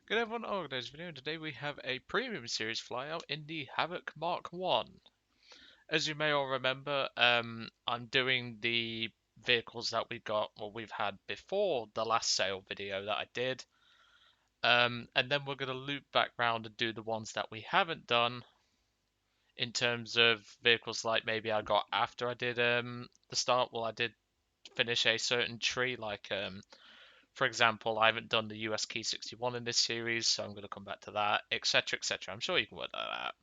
Good everyone, Today's video, and today we have a premium series flyout in the Havoc Mk.1. As you may all remember, I'm doing the vehicles that we've had before the last sale video that I did. And then we're going to loop back round and do the ones that we haven't done in terms of vehicles like maybe I got after I did the start. Well, I did finish a certain tree, like for example, I haven't done the US Key 61 in this series, so I'm going to come back to that, etc., etc. I'm sure you can work that out.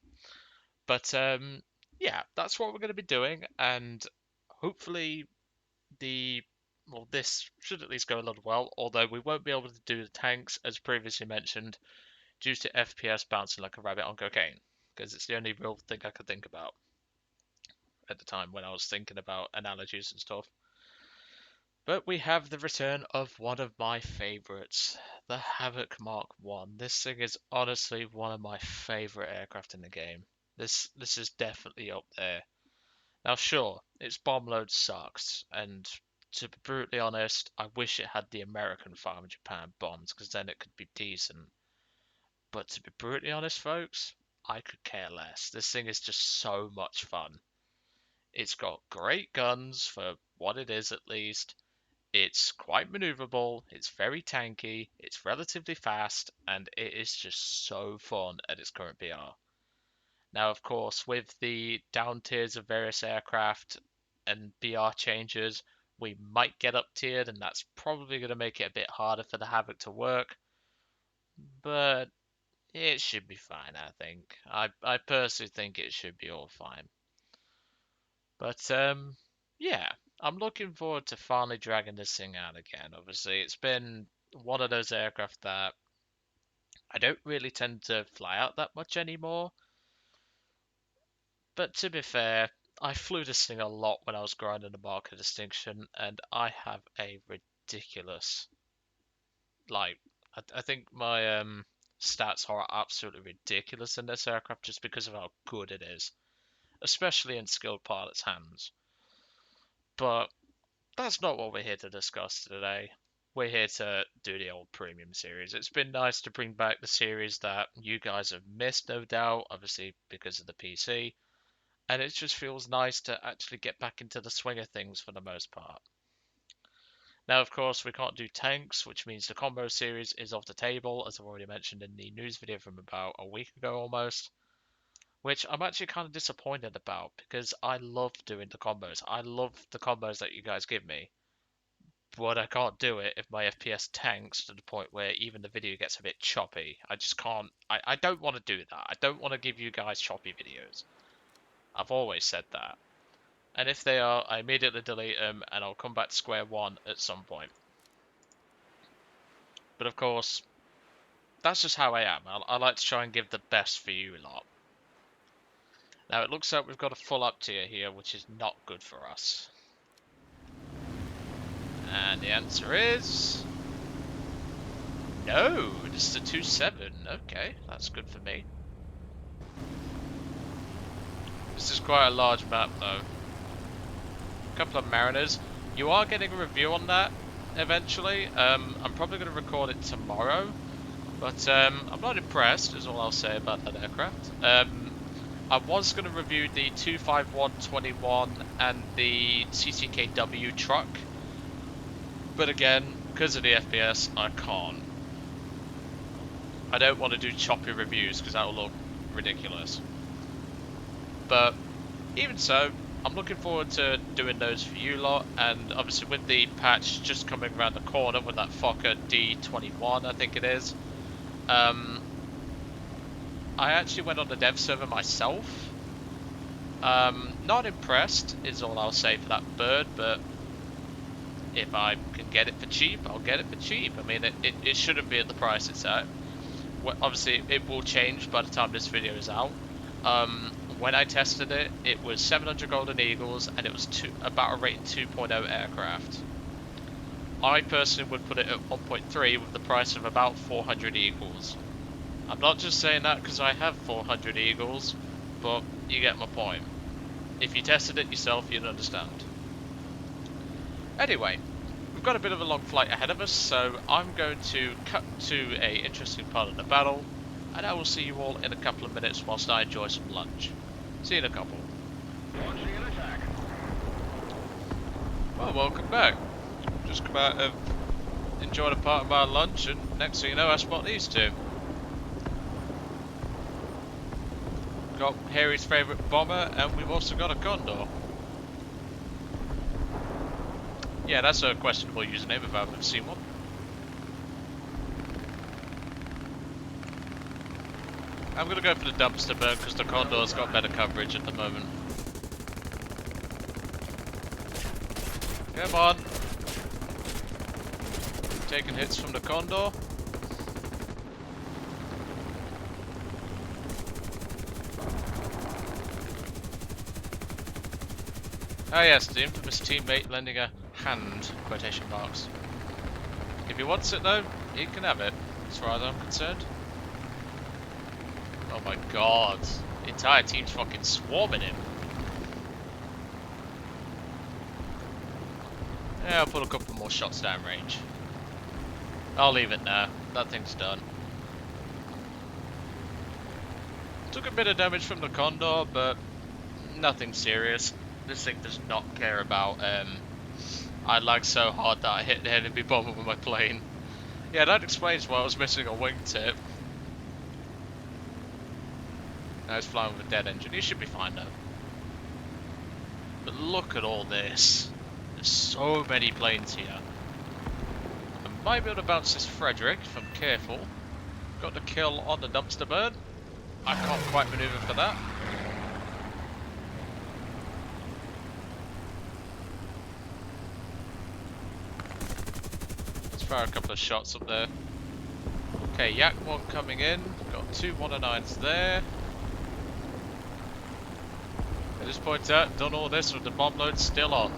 But yeah, that's what we're going to be doing, and hopefully this should at least go a little well. Although we won't be able to do the tanks as previously mentioned, due to FPS bouncing like a rabbit on cocaine, because it's the only real thing I could think about at the time when I was thinking about analogies and stuff. But we have the return of one of my favorites, the Havoc Mk.1. This thing is honestly one of my favorite aircraft in the game. This is definitely up there. Now, sure, its bomb load sucks, and to be brutally honest, I wish it had the American 500-pound bombs, because then it could be decent. But to be brutally honest, folks, I could care less. This thing is just so much fun. It's got great guns for what it is, at least. It's quite maneuverable, it's very tanky, it's relatively fast, and it is just so fun at its current PR. Now, of course, with the down tiers of various aircraft and BR changes, we might get up tiered, and that's probably going to make it a bit harder for the Havoc to work, but it should be fine, I think. I personally think it should be all fine. But yeah, I'm looking forward to finally dragging this thing out again. Obviously, it's been one of those aircraft that I don't really tend to fly out that much anymore. But to be fair, I flew this thing a lot when I was grinding the Mark of Distinction, and I have a ridiculous, like, I think my stats are absolutely ridiculous in this aircraft just because of how good it is, especially in skilled pilots' hands. But that's not what we're here to discuss today. We're here to do the old premium series. It's been nice to bring back the series that you guys have missed, no doubt, obviously because of the PC. And it just feels nice to actually get back into the swing of things for the most part. Now, of course, we can't do tanks, which means the combo series is off the table, as I've already mentioned in the news video from about a week ago almost. Which I'm actually kind of disappointed about because I love doing the combos. I love the combos that you guys give me. But I can't do it if my FPS tanks to the point where even the video gets a bit choppy. I just can't. I don't want to do that. I don't want to give you guys choppy videos. I've always said that. And if they are, I immediately delete them and I'll come back to square one at some point. But of course, that's just how I am. I like to try and give the best for you lot. Now it looks like we've got a full up tier here, which is not good for us. And the answer is no. This is a 2.7. Okay, that's good for me. This is quite a large map though. A couple of Mariners. You are getting a review on that eventually. I'm probably going to record it tomorrow. But I'm not impressed, is all I'll say about that aircraft. I was going to review the 251-21 and the CCKW truck. But again, because of the FPS, I can't. I don't want to do choppy reviews because that will look ridiculous. But even so, I'm looking forward to doing those for you lot, and obviously with the patch just coming around the corner with that Fokker D21, I think it is. I actually went on the dev server myself. Not impressed is all I'll say for that bird, but if I can get it for cheap, I'll get it for cheap. I mean, it shouldn't be at the price it's at. Well, obviously, it will change by the time this video is out. When I tested it, it was 700 Golden Eagles, and it was about a rating 2.0 aircraft. I personally would put it at 1.3 with the price of about 400 Eagles. I'm not just saying that because I have 400 Eagles, but you get my point. If you tested it yourself, you'd understand. Anyway, we've we've got a bit of a long flight ahead of us, so I'm going to cut to a interesting part of the battle, and I will see you all in a couple of minutes whilst I enjoy some lunch. See you in a couple. Launching an attack. Well, welcome back. Just come out of enjoying a part of my lunch, and next thing you know, I spot these two. Got Harry's favourite bomber, and we've also got a Condor. Yeah, that's a questionable username if I've ever seen one. I'm gonna go for the dumpster burn because the Condor's got better coverage at the moment. Come on. Taking hits from the Condor. Ah yes, the infamous teammate lending a hand, quotation marks. If he wants it though, he can have it, as far as I'm concerned. Oh my god, the entire team's fucking swarming him. Yeah, I'll put a couple more shots down range. I'll leave it now, that thing's done. Took a bit of damage from the Condor, but nothing serious. This thing does not care about, I lagged so hard that I hit the enemy bomber with my plane. Yeah, that explains why I was missing a wingtip. Now he's flying with a dead engine. He should be fine though. But look at all this. There's so many planes here. I might be able to bounce this Frederick if I'm careful. Got the kill on the dumpster bird. I can't quite maneuver for that. Let's fire a couple of shots up there. Okay, Yak 1 coming in. Got two 109s there. I just point out, done all this with the bomb load still on.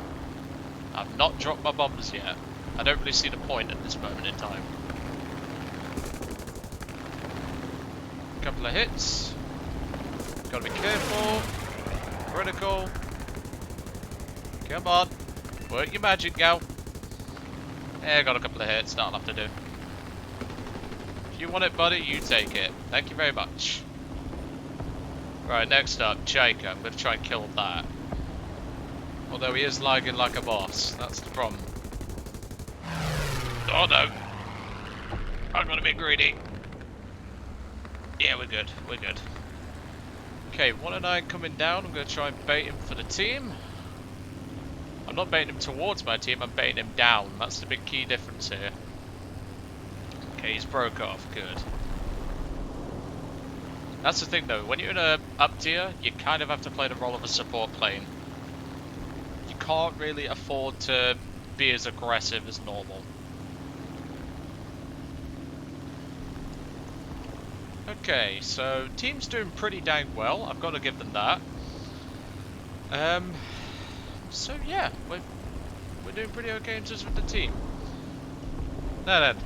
I've not dropped my bombs yet. I don't really see the point at this moment in time. Couple of hits. Gotta be careful. Critical. Come on. Work your magic, gal. Yeah, got a couple of hits. That'll have to do. If you want it, buddy, you take it. Thank you very much. Right, next up, Jacob. I'm going to try and kill that. Although he is lagging like a boss. That's the problem. Oh no. I'm going to be greedy. Yeah, we're good. We're good. Okay, 109 coming down. I'm going to try and bait him for the team. I'm not baiting him towards my team, I'm baiting him down. That's the big key difference here. Okay, he's broke off. Good. That's the thing though, when you're in a up tier, you kind of have to play the role of a support plane. You can't really afford to be as aggressive as normal. Okay, so team's doing pretty dang well, I've got to give them that. So yeah, we're doing pretty okay in terms of the team. Now then,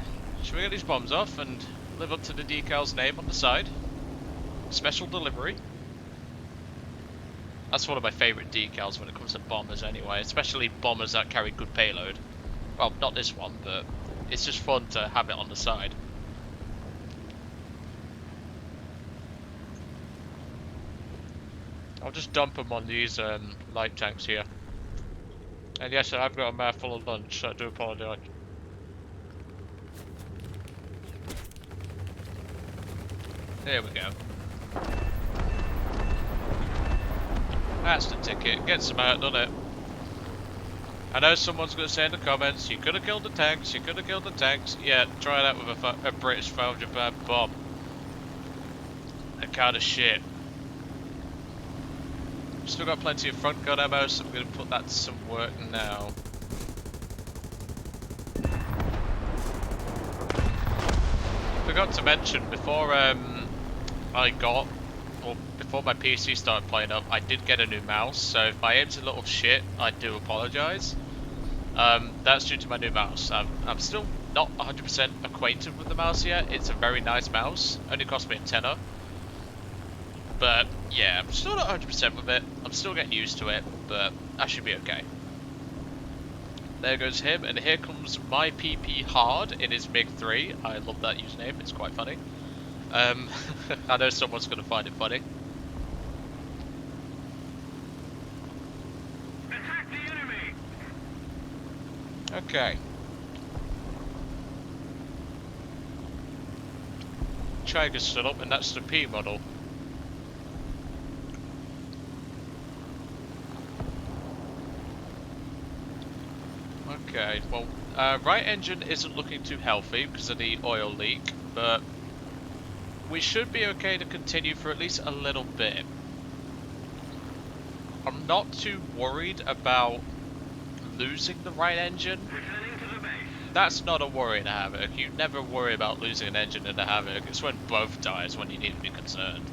should we get these bombs off and live up to the decal's name on the side? Special delivery. That's one of my favourite decals when it comes to bombers anyway, especially bombers that carry good payload. Well, not this one, but it's just fun to have it on the side. I'll just dump them on these light tanks here. And yes, I've got a mouthful of lunch, so I do apologise. There we go. That's the ticket. Gets them out, doesn't it? I know someone's going to say in the comments, you could have killed the tanks, you could have killed the tanks. Yeah, try that with a British 500-pound bomb. That kind of shit. Still got plenty of front gun ammo, so I'm going to put that to some work now. Forgot to mention, before before my PC started playing up, I did get a new mouse, so if my aim's a little shit, I do apologise. That's due to my new mouse. I'm still not 100% acquainted with the mouse yet. It's a very nice mouse, only cost me a tenner. But yeah, I'm still not 100% with it. I'm still getting used to it, but I should be okay. There goes him, and here comes my PP Hard in his MiG-3. I love that username, it's quite funny. I know someone's going to find it funny. Attack the enemy! Okay. Tiger's stood up, and that's the P model. Okay, well, right engine isn't looking too healthy because of the oil leak, but we should be okay to continue for at least a little bit. I'm not too worried about losing the right engine. Returning to the base. That's not a worry in a Havoc. You never worry about losing an engine in a Havoc. It's when both dies when you need to be concerned.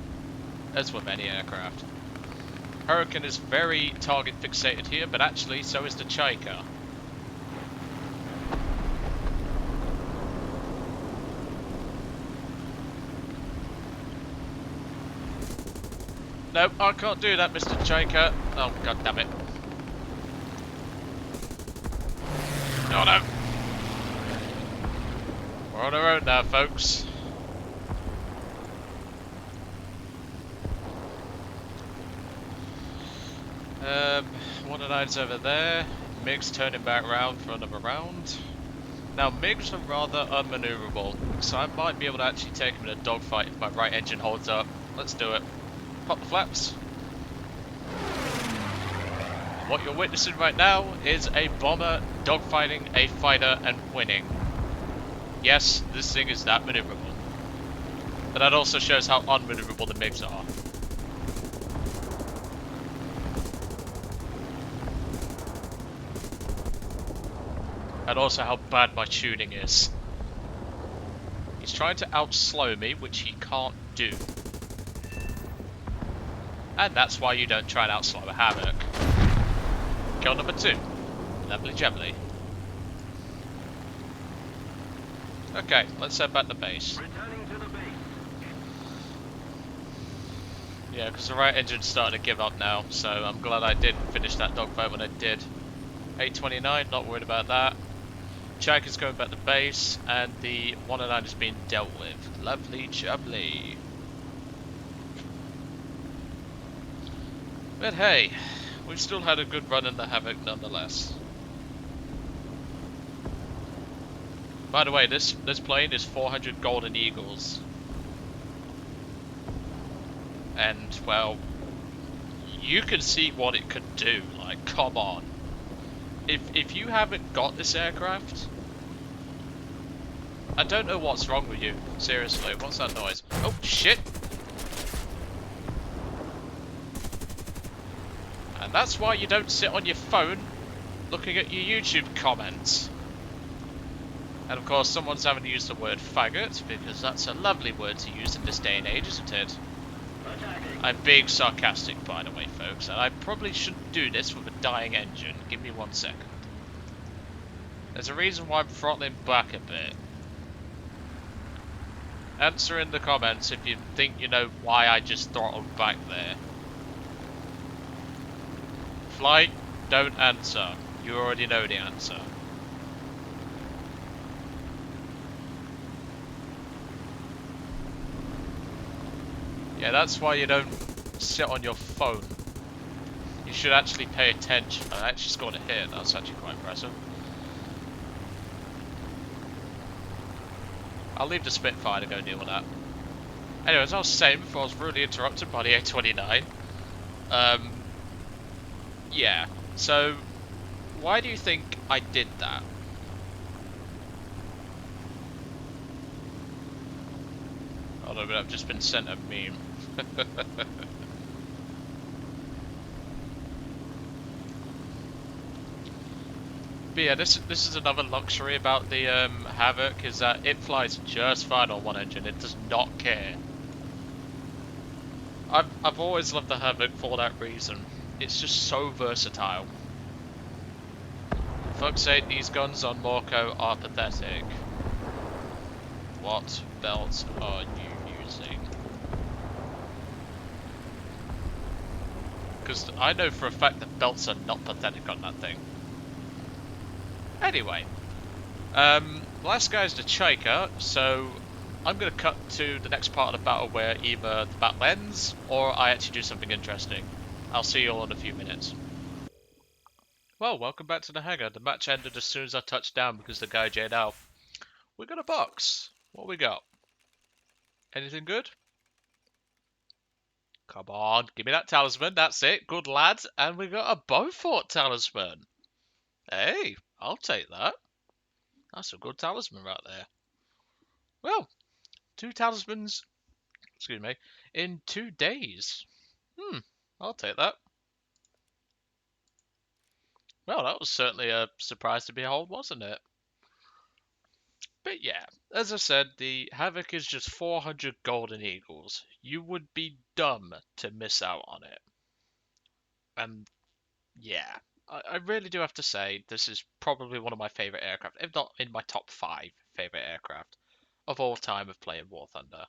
As with any aircraft. Hurricane is very target fixated here, but actually so is the Chaika. Nope, I can't do that, Mr. Chaika. Oh, god damn it. Oh no. We're on our own now, folks. One of nine's over there. MiG's turning back round for another round. Now, MiGs are rather unmaneuverable, so I might be able to actually take him in a dogfight if my right engine holds up. Let's do it. Pop the flaps. What you're witnessing right now is a bomber dogfighting a fighter and winning. Yes, this thing is that maneuverable. But that also shows how unmaneuverable the MiGs are. And also how bad my tuning is. He's trying to outslow me, which he can't do. And that's why you don't try and outslow a Havoc. Kill number 2. Lovely jubbly. Okay, let's head back to base. Returning to the base. Yeah, because the right engine's starting to give up now, so I'm glad I did finish that dogfight when I did. 829, not worried about that. Jack is going back to base, and the 109 is being dealt with. Lovely jubbly. But hey, we've still had a good run in the Havoc nonetheless. By the way, this plane is 400 Golden Eagles. And, well, you can see what it could do, like, come on. If you haven't got this aircraft, I don't know what's wrong with you. Seriously, what's that noise? Oh, shit! And that's why you don't sit on your phone looking at your YouTube comments. And of course, someone's having to use the word faggot, because that's a lovely word to use in this day and age, isn't it? Attacking. I'm being sarcastic, by the way, folks, and I probably shouldn't do this with a dying engine. Give me 1 second. There's a reason why I'm throttling back a bit. Answer in the comments if you think you know why I just throttled back there. Flight, don't answer. You already know the answer. Yeah, that's why you don't sit on your phone. You should actually pay attention. I actually scored a hit. That's actually quite impressive. I'll leave the Spitfire to go deal with that. Anyway, as I was saying before I was rudely interrupted by the A29. Yeah. So, why do you think I did that? Hold on, but I've just been sent a meme. But yeah, this is another luxury about the Havoc, is that it flies just fine on one engine. It does not care. I've always loved the Havoc for that reason. It's just so versatile. For fuck's sake, these guns on Morco are pathetic. What belts are you using? Because I know for a fact that belts are not pathetic on that thing. Anyway, last guy's the Chiker, so I'm going to cut to the next part of the battle where either the battle ends or I actually do something interesting. I'll see you all in a few minutes. Well, welcome back to the hangar. The match ended as soon as I touched down because the guy Jade out. We got a box. What we got? Anything good? Come on, give me that talisman. That's it. Good lad. And we got a Beaufort talisman. Hey, I'll take that. That's a good talisman right there. Well, two talismans, excuse me, in 2 days. Hmm, I'll take that. Well, that was certainly a surprise to behold, wasn't it? But yeah, as I said, the Havoc is just 400 golden eagles. You would be dumb to miss out on it. And yeah, I really do have to say, this is probably one of my favourite aircraft, if not in my top 5 favourite aircraft of all time of playing War Thunder.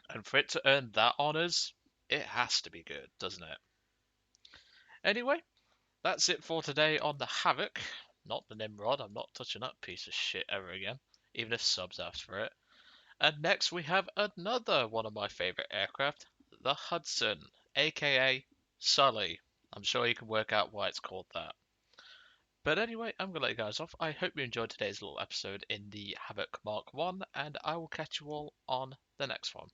And for it to earn that honours, it has to be good, doesn't it? Anyway, that's it for today on the Havoc. Not the Nimrod, I'm not touching that piece of shit ever again, even if subs ask for it. And next we have another one of my favourite aircraft, the Hudson, aka Sully. I'm sure you can work out why it's called that. But anyway, I'm going to let you guys off. I hope you enjoyed today's little episode in the Havoc Mark 1, and I will catch you all on the next one.